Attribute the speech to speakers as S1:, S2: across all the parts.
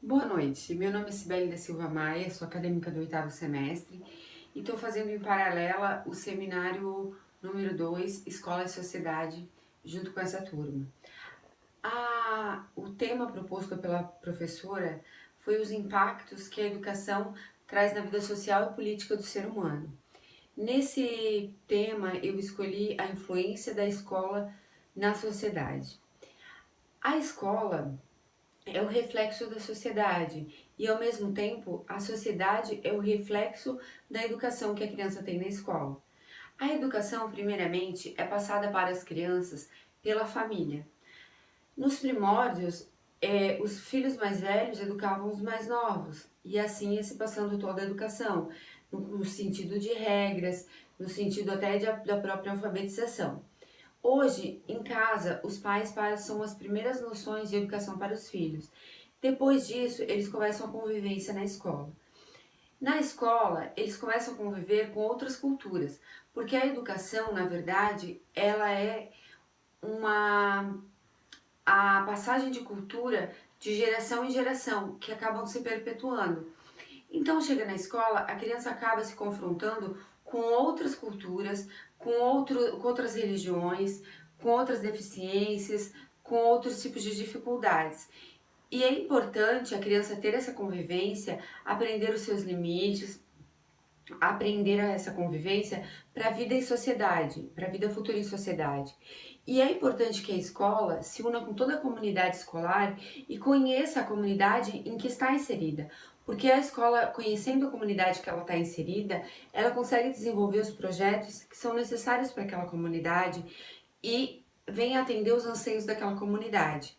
S1: Boa noite, meu nome é Cibele da Silva Maia, sou acadêmica do 8º semestre e estou fazendo em paralela o seminário número 2, Escola e Sociedade, junto com essa turma. O tema proposto pela professora foi os impactos que a educação traz na vida social e política do ser humano. Nesse tema, eu escolhi a influência da escola na sociedade. A escola é o reflexo da sociedade e, ao mesmo tempo, a sociedade é o reflexo da educação que a criança tem na escola. A educação, primeiramente, é passada para as crianças pela família. Nos primórdios, os filhos mais velhos educavam os mais novos e assim ia se passando toda a educação, no sentido de regras, no sentido até da própria alfabetização. Hoje, em casa, os pais passam as primeiras noções de educação para os filhos. Depois disso, eles começam a convivência na escola. Na escola, eles começam a conviver com outras culturas, porque a educação, na verdade, ela é a passagem de cultura de geração em geração, que acabam se perpetuando. Então, chega na escola, a criança acaba se confrontando com outras culturas, com outras religiões, com outras deficiências, com outros tipos de dificuldades. E é importante a criança ter essa convivência, aprender os seus limites, aprender essa convivência para a vida em sociedade, para a vida futura em sociedade. E é importante que a escola se una com toda a comunidade escolar e conheça a comunidade em que está inserida. Porque a escola, conhecendo a comunidade que ela está inserida, ela consegue desenvolver os projetos que são necessários para aquela comunidade e vem atender os anseios daquela comunidade.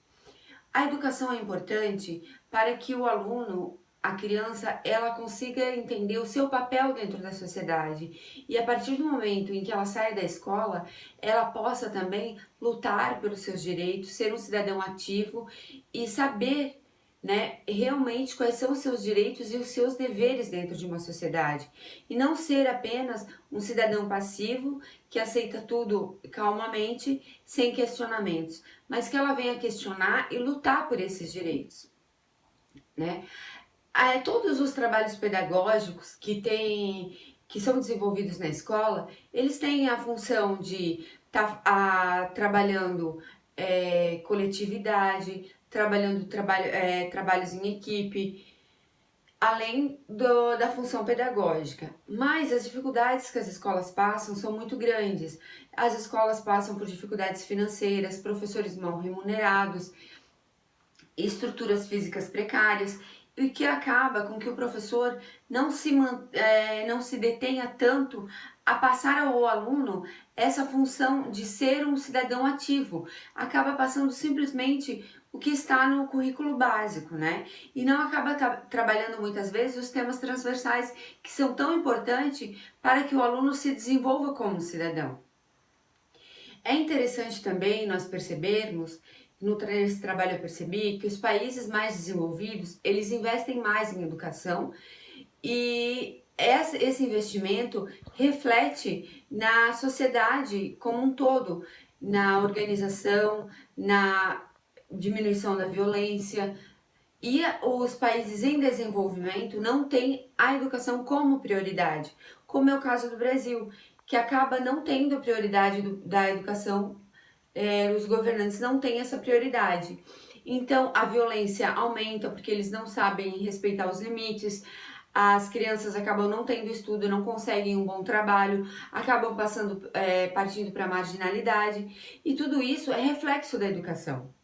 S1: A educação é importante para que o aluno, a criança, ela consiga entender o seu papel dentro da sociedade e a partir do momento em que ela saia da escola, ela possa também lutar pelos seus direitos, ser um cidadão ativo e saber, né, realmente quais são os seus direitos e os seus deveres dentro de uma sociedade e não ser apenas um cidadão passivo que aceita tudo calmamente, sem questionamentos, mas que ela venha questionar e lutar por esses direitos, né? Todos os trabalhos pedagógicos que são desenvolvidos na escola, eles têm a função de estar trabalhando coletividade, trabalhos em equipe, além da função pedagógica. Mas as dificuldades que as escolas passam são muito grandes. As escolas passam por dificuldades financeiras, professores mal remunerados, estruturas físicas precárias, e que acaba com que o professor não se detenha tanto a passar ao aluno essa função de ser um cidadão ativo. Acaba passando simplesmente o que está no currículo básico, né? E não acaba trabalhando muitas vezes os temas transversais que são tão importantes para que o aluno se desenvolva como cidadão. É interessante também nós percebermos, nesse trabalho eu percebi, que os países mais desenvolvidos, eles investem mais em educação e esse investimento reflete na sociedade como um todo, na organização, na diminuição da violência. E os países em desenvolvimento não têm a educação como prioridade, como é o caso do Brasil, que acaba não tendo a prioridade da educação, os governantes não têm essa prioridade. Então a violência aumenta porque eles não sabem respeitar os limites, as crianças acabam não tendo estudo, não conseguem um bom trabalho, acabam partindo para a marginalidade, e tudo isso é reflexo da educação.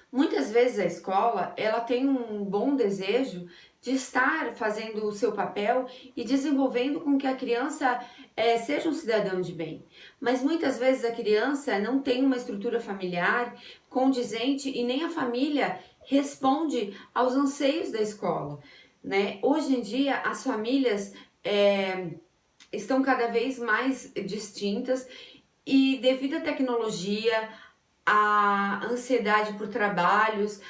S1: Muitas vezes a escola, ela tem um bom desejo de estar fazendo o seu papel e desenvolvendo com que a criança seja um cidadão de bem. Mas muitas vezes a criança não tem uma estrutura familiar condizente e nem a família responde aos anseios da escola, né? Hoje em dia as famílias estão cada vez mais distintas e devido à tecnologia, a ansiedade por trabalhos,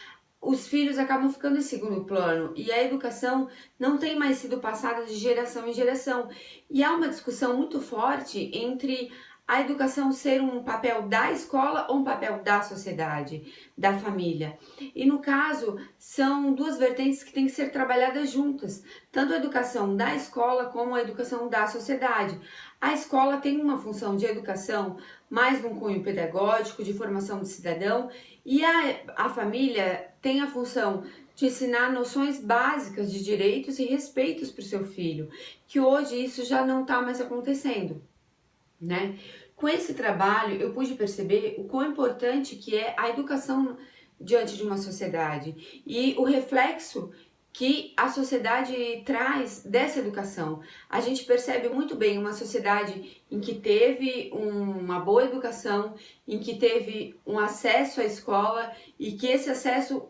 S1: os filhos acabam ficando em segundo plano e a educação não tem mais sido passada de geração em geração. E há uma discussão muito forte entre a educação ser um papel da escola ou um papel da sociedade, da família. E no caso, são duas vertentes que têm que ser trabalhadas juntas, tanto a educação da escola como a educação da sociedade. A escola tem uma função de educação, mais num cunho pedagógico, de formação de cidadão, e a família tem a função de ensinar noções básicas de direitos e respeitos para o seu filho, que hoje isso já não está mais acontecendo, né? Com esse trabalho eu pude perceber o quão importante que é a educação diante de uma sociedade e o reflexo que a sociedade traz dessa educação. A gente percebe muito bem uma sociedade em que teve uma boa educação, em que teve um acesso à escola e que esse acesso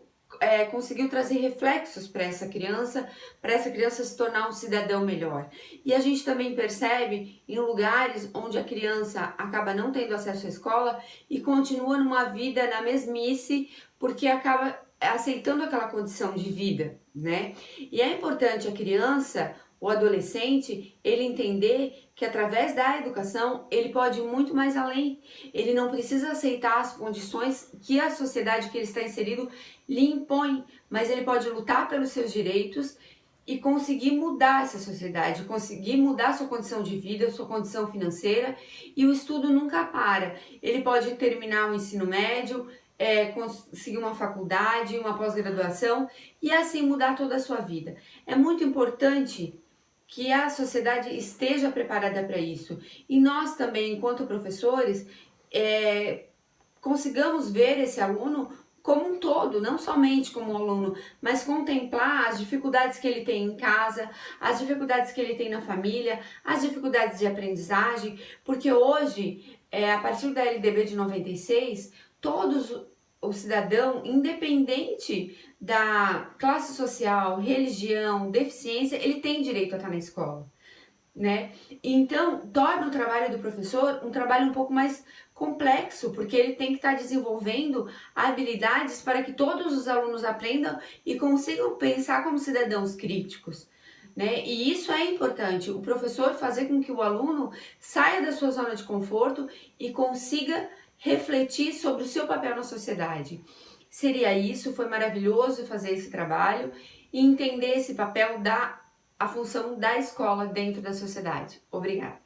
S1: conseguiu trazer reflexos para essa criança se tornar um cidadão melhor. E a gente também percebe em lugares onde a criança acaba não tendo acesso à escola e continua numa vida na mesmice, porque acaba aceitando aquela condição de vida, né? E é importante a criança, o adolescente, ele entender que através da educação ele pode ir muito mais além. Ele não precisa aceitar as condições que a sociedade que ele está inserido lhe impõe, mas ele pode lutar pelos seus direitos e conseguir mudar essa sociedade, conseguir mudar sua condição de vida, sua condição financeira, e o estudo nunca para. Ele pode terminar o ensino médio, conseguir uma faculdade, uma pós-graduação e assim mudar toda a sua vida. É muito importante que a sociedade esteja preparada para isso e nós também, enquanto professores, consigamos ver esse aluno como um todo, não somente como um aluno, mas contemplar as dificuldades que ele tem em casa, as dificuldades que ele tem na família, as dificuldades de aprendizagem, porque hoje, a partir da LDB de 96, o cidadão, independente da classe social, religião, deficiência, ele tem direito a estar na escola, né? Então, torna o trabalho do professor um trabalho um pouco mais complexo, porque ele tem que estar desenvolvendo habilidades para que todos os alunos aprendam e consigam pensar como cidadãos críticos, né? E isso é importante, o professor fazer com que o aluno saia da sua zona de conforto e consiga refletir sobre o seu papel na sociedade. Seria isso, foi maravilhoso fazer esse trabalho e entender esse papel a função da escola dentro da sociedade. Obrigada.